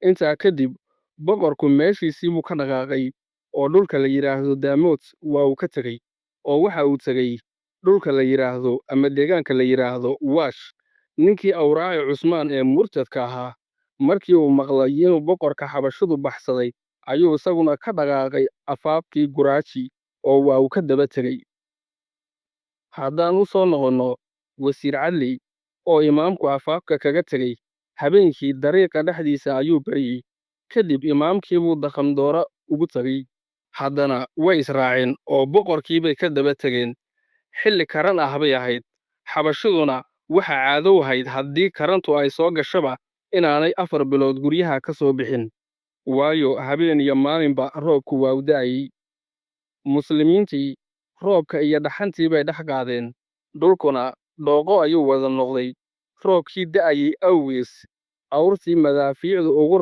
intaa kadib boqorku meeshiisii buu ka dhaqaaqay oo dhulka la yidhaahdo daamood waa uu ka tegey oo waxa uu tegey dhulka la yidhaahdo ama deegaanka la yidhaahdo waash ninkii awraaci cusmaan ee murtadka ahaa markii uu maqlay inuu boqorka xabashidu baxsaday ayuu isaguna ka dhaqaaqay afaafkii guraaji oo waa uu ka daba tegey haddaan u soo noqonno wasiir cadli oo imaamku afaafka kaga tegey habeenkii dariiqa dhexdiisa ayuu baryey kadib imaamkii buu dhaqandooro ugu tegey haddana way israaceen oo boqorkii bay ka daba tegeen xilli karan ah bay ahayd xabashiduna waxa caado ahayd haddii karantu ay soo gashaba inaanay 4 bilood guryaha ka soo bixin waayo habeen iyo maalinba roobku waa u da'ayey muslimiintii roobka iyo dhaxantii bay dhex qaadeen dhulkuna dhooqo ayuu wada noqday roobkii da'ayey awgiis awrtii madaafiicdu ugu